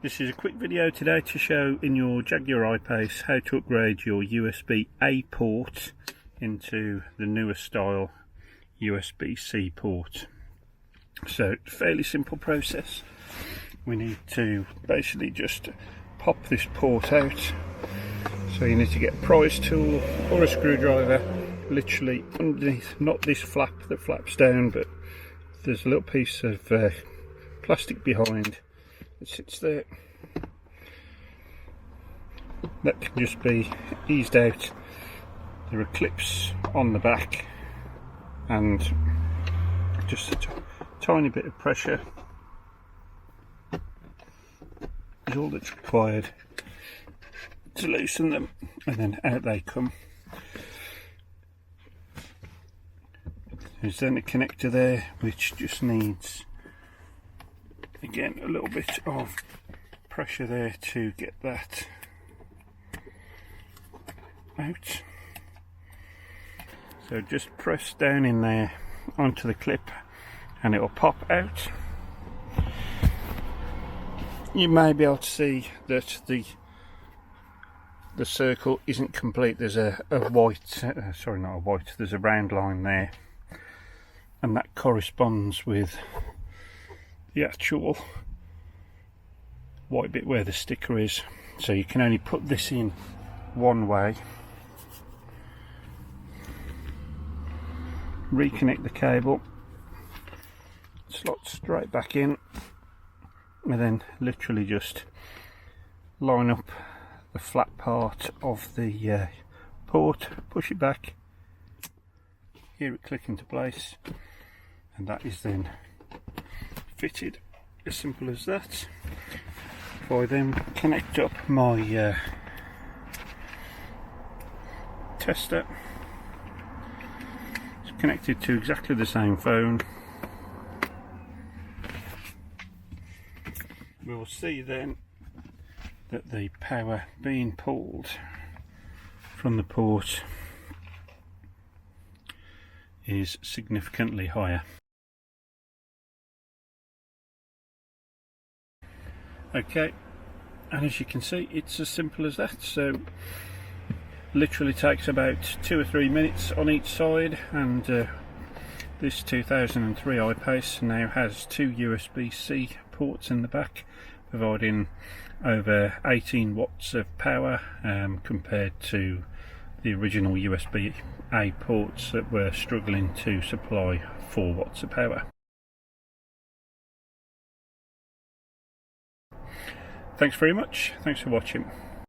This is a quick video today to show in your Jaguar I-Pace how to upgrade your USB A port into the newer style USB C port. So, fairly simple process. We need to basically just pop this port out. So you need to get a prise tool or a screwdriver literally underneath, not this flap that flaps down, but there's a little piece of plastic behind. It sits there. That can just be eased out. There are clips on the back and just a tiny bit of pressure is all that's required to loosen them, and then out they come. There's then a connector there which just needs, again, a little bit of pressure there to get that out. So just press down in there onto the clip and it will pop out. You may be able to see that the circle isn't complete. There's a white, sorry, not a white, there's a round line there, and that corresponds with the actual white bit where the sticker is. So you can only put this in one way, reconnect the cable, slot straight back in, and then literally just line up the flat part of the port, push it back, hear it click into place, and that is then fitted. As simple as that. If I then connect up my tester, it's connected to exactly the same phone. We will see then that the power being pulled from the port is significantly higher. Okay, and as you can see, it's as simple as that. So literally takes about 2 or 3 minutes on each side, and this 2003 I-Pace now has 2 USB-C ports in the back, providing over 18 watts of power compared to the original USB-A ports that were struggling to supply 4 watts of power. Thanks very much. Thanks for watching.